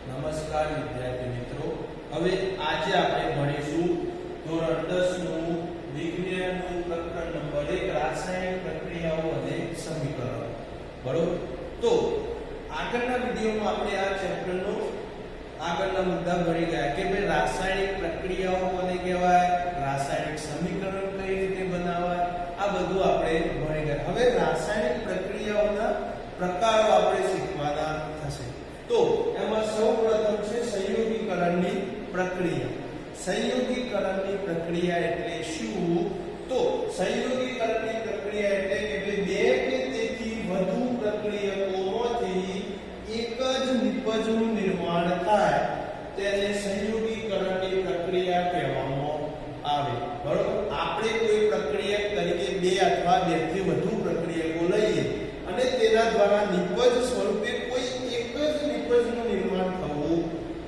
નમસ્કાર વિદ્યાર્થી મિત્રો, હવે આજે આપણે ભણીશું ધોરણ 10 નું વિજ્ઞાનનું પ્રકરણ નંબર 1 રાસાયણિક પ્રક્રિયાઓ અને સમીકરણો. બરોબર? તો આગળના વિડિયોમાં આપણે આ ચેપ્ટરનો આગળના મુદ્દા ભણી ગયા કે ભાઈ રાસાયણિક પ્રક્રિયાઓ કોને કહેવાય, રાસાયણિક સમીકરણ કઈ રીતે બનાવાય, આ બધું આપણે ભણી ગયા. હવે રાસાયણિક પ્રક્રિયાઓના પ્રકારો આપણે શીખવાના થશે. તો એમાં સૌપ્રથમ છે સંયોગીકરણની પ્રક્રિયા. સંયોગીકરણની પ્રક્રિયા એટલે શું? તો સંયોગીકરણની પ્રક્રિયા એટલે કે બે કે તેથી વધુ પ્રક્રિયકોમાંથી એક જ નિપજનું નિર્માણ થાય તેને સંયોગીકરણની પ્રક્રિયા કહેવામાં આવે. બરોબર? આપણે કોઈ પ્રક્રિયક તરીકે બે અથવા બેથી વધુ પ્રક્રિયકો લઈએ અને તેના દ્વારા નિપજ સ્વરૂપે કોઈ એક જ નિપજનું નિર્માણ થવું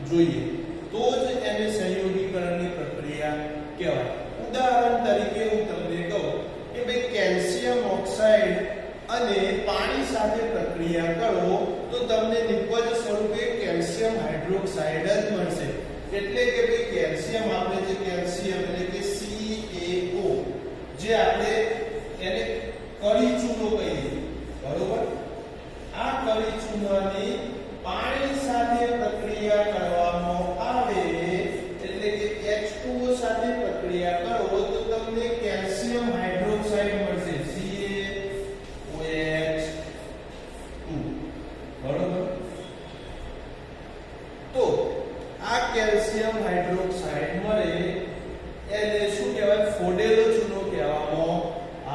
જોઈએ, તો જ એને સંયોગીકરણની પ્રક્રિયા કહેવાય. ઉદાહરણ તરીકે હું તમને કહું કે ભાઈ કેલ્શિયમ ઓક્સાઇડ અને પાણી સાથે પ્રક્રિયા કરો તો તમને નિપજ સ્વરૂપે કેલ્શિયમ હાઇડ્રોક્સાઇડ જ મળશે. એટલે કે ભાઈ કેલ્શિયમ આપણે જે કેલ્શિયમ એટલે કે CaO જે આપણે એને કળી ચૂનો કહીએ. બરોબર? આ કળી ચૂનાની પાણી સાથે પ્રક્રિયા કરવામાં આવે એટલે કે H2O સાથે પ્રક્રિયા કરો તો તમને કેલ્શિયમ હાઇડ્રોક્સાઇડ મળશે, CaOH2. બરોબર? તો આ કેલ્શિયમ હાઇડ્રોક્સાઇડ મળે એને શું કહેવાય? ફોડેલો ચૂનો કહેવામાં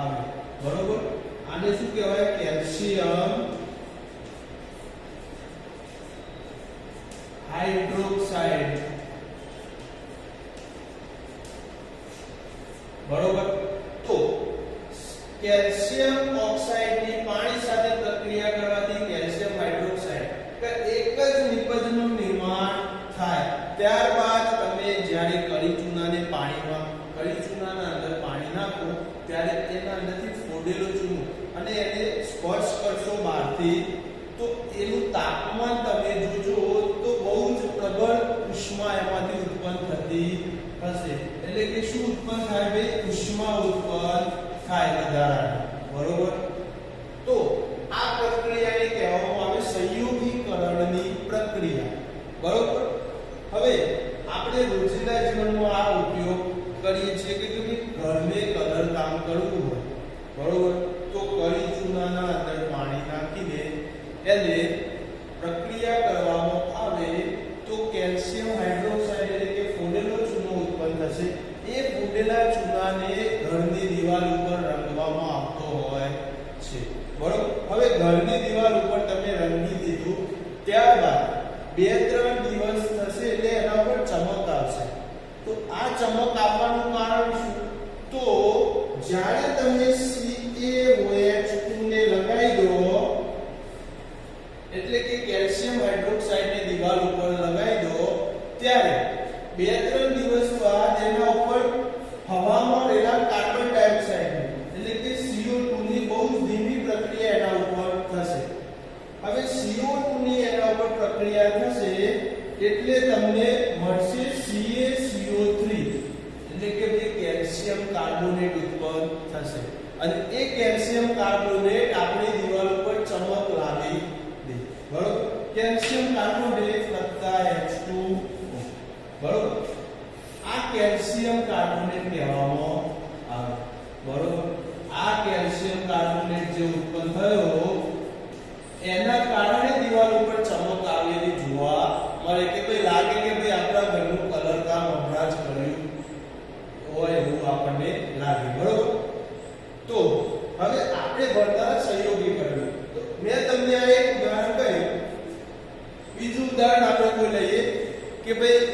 આવે. બરોબર? આને શું કહેવાય? Calcium hydroxide. બરોબર? તો કેલ્શિયમ ઓક્સાઇડની પાણી સાથે પ્રક્રિયા કરવાથી કેલ્શિયમ હાઇડ્રોક્સાઇડ એક જ નિપજનું નિર્માણ થાય. ત્યારબાદ તમે જ્યારે કળી ચૂનાને કળી ચૂનાના અંદર પાણી નાખો ત્યારે તેના અંદરથી ફોડેલો ચૂનો અને એને સ્પર્શ કરશો બહારથી તો એનું તાપમાન તમે જોજો તો બહુ જ પ્રબળ ઉષ્મા એમાંથી ઉત્પન્ન થતી હશે. એટલે કે શું ઉત્પન્ન થાય? ભાઈ ઉષ્મા ઉત્પન્ન થાય વધારાની. બરોબર? તો આ પ્રક્રિયાને કહેવામાં આવે સંયોગીકરણની પ્રક્રિયા. બરોબર? હવે આપણે રોજિંદા જીવનમાં આ ઉપયોગ કરીએ છીએ કે ઘરને કલર કામ કરવું હોય. બરોબર? તો કળી ચૂનાના અંદર પાણી નાખીને એને પ્રક્રિયા કરવામાં આવે તો કેલ્શિયમ હાઇડ્રોક્સાઇડ એટલે કે ફોડેલો ચૂનો ઉત્પન્ન થશે. એ ફોડેલા ચૂનાને ઘરની દિવાલ ઉપર રંગવામાં આવતો હોય છે. બરોબર? હવે ઘરની દિવાલ ઉપર તમે રંગી દીધું, ત્યારબાદ 2-3 દિવસ થશે એટલે એના ઉપર ચમક આવશે. તો આ ચમક આવવાનું કારણ શું? તો જ્યારે તમે CaOH2 ને લગાવી દો એટલે કે કેલ્શિયમ હાઇડ્રોક્સાઇડ ને દિવાલ ઉપર લગાવી દો ત્યારે 2-3 દિવસ બાદ એના ઉપર હવામાં રહેલા કાર્બન ડાયોક્સાઇડ એટલે કે CO2 ની બહુ ધીમી પ્રક્રિયા એના ઉપર થશે. હવે CO2 ની એના ઉપર પ્રક્રિયા થશે એટલે તમને મળશે CaCO3 એટલે કે જે કેલ્શિયમ કાર્બોનેટ ઉત્પન્ન થશે અને એ કેલ્શિયમ કાર્બોનેટ આપણી દિવાલ ઉપર ચમક લાવી દે. બરોબર? Calcium carbonate H2O. બરોબર? આ કેલ્શિયમ કાર્બોનેટ કહેવામાં આવે. બરોબર? આ કેલ્શિયમ કાર્બોનેટ જે ઉત્પન્ન થયો એના કારણે દિવાલ ઉપર ચમક આવેલી જોવા મળે કે ભાઈ લાગે કે ભાઈ આપણા ઘરનું કલર કામ હમણાં જ કર્યું હોય એવું આપણને લાગે. બરોબર? તો હવે આપણે ભણતા સંયોગીકરણ. તો મેં તમને આ એક ઉદાહરણ કહ્યું. બીજું ઉદાહરણ આપણે કોઈ લઈએ કે ભાઈ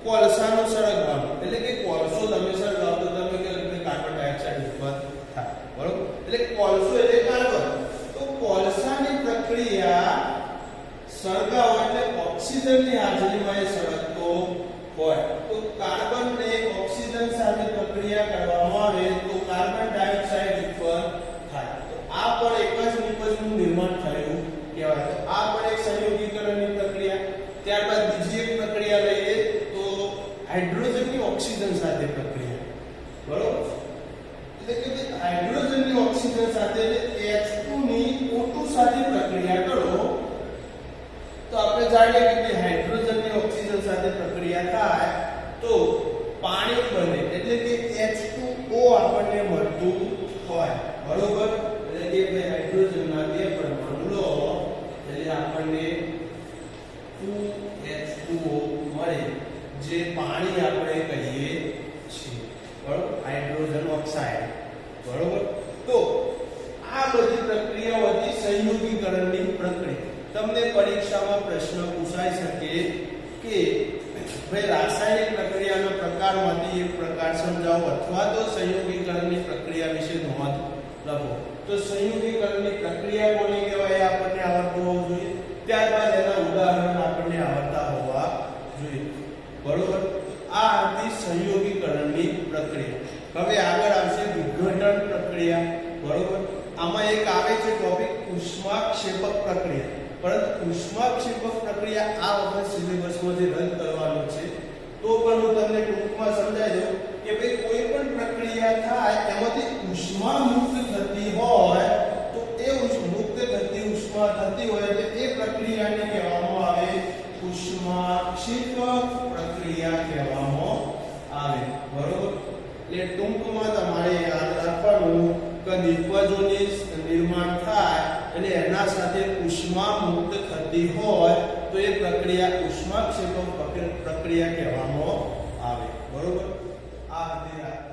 કોલસાનો સળગવાનો એટલે કે કોલસો તમે સળગાવો તો તમે કે કાર્બન ડાયોક્સાઇડ ઉત્પન્ન થાય. બરોબર? એટલે કોલસો એટલે કાર્બન. તો કોલસાની પ્રક્રિયા સળગાવો એટલે ઓક્સિજનની હાજરીમાં એ સળગતો હોય. તો કાર્બન ને ઓક્સિજન સાથે પ્રક્રિયા કરવામાં આવે તો કાર્બન ડાયોક્સાઇડ ઉત્પન્ન થાય. તો આ પણ એક જ નિપજનું નિર્માણ થયું કહેવાય. તો આ પણ એક સંયોગીકરણ જાણીએ કે ભાઈ હાઇડ્રોજનની ઓક્સિજન સાથે પ્રક્રિયા થાય તો પાણી બને એટલે કે H2O આપણને મળતું હોય બરોબર એટલે કે ભાઈ હાઇડ્રોજનના બે પરમાણુ લો એટલે આપણને 2H2O મળે જે પાણી આપણે કહીએ છીએ બરોબર હાઇડ્રોજન ઓક્સાઇડ બરોબર તો આ બધી પ્રક્રિયાઓ હતી સંયોગીકરણની પ્રક્રિયા તમને પરીક્ષામાં પ્રશ્ન પૂછાઈ શકે કે ભાઈ રાસાયણિક પ્રક્રિયાના પ્રકારમાંથી એક પ્રકાર સમજાવો અથવા તો સંયોગીકરણની પ્રક્રિયા વિશે નોંધ લખો તો સંયોગીકરણની પ્રક્રિયા કોને કહેવાય આપણને આવડતું હોવું જોઈએ ત્યારબાદ એના ઉદાહરણ આપણને આવડતા હોવા જોઈએ બરોબર આ હતી સંયોગીકરણની પ્રક્રિયા હવે આગળ આવશે વિઘટન પ્રક્રિયા બરોબર આમાં એક આવે છે ટોપિક ઉષ્માક્ષેપક પ્રક્રિયા પરંતુ ઉષ્માક્ષેપક પ્રક્રિયા આ વખત સિલેબસમાંથી રદ કરવાનો છે તો પણ હું તમને ટૂંકમાં સમજાવી દઉં કે ભાઈ કોઈ પણ પ્રક્રિયા થાય એમાંથી ઉષ્મા મુક્ત થતી હોય તો એ મુક્ત થતી ઉષ્મા થતી હોય એટલે એ પ્રક્રિયાને કહેવામાં આવે ઉષ્માક્ષેપક પ્રક્રિયા કહેવામાં આવે બરોબર એટલે ટૂંકમાં તમારે યાદ રાખવાનું કે નિપજોની નિર્માણ થાય અને એના સાથે ઉષ્મા મુક્ત થતી હોય તો એ પ્રક્રિયા ઉષ્માક્ષેપક પ્રક્રિયા કહેવામાં આવે બરોબર આ હતી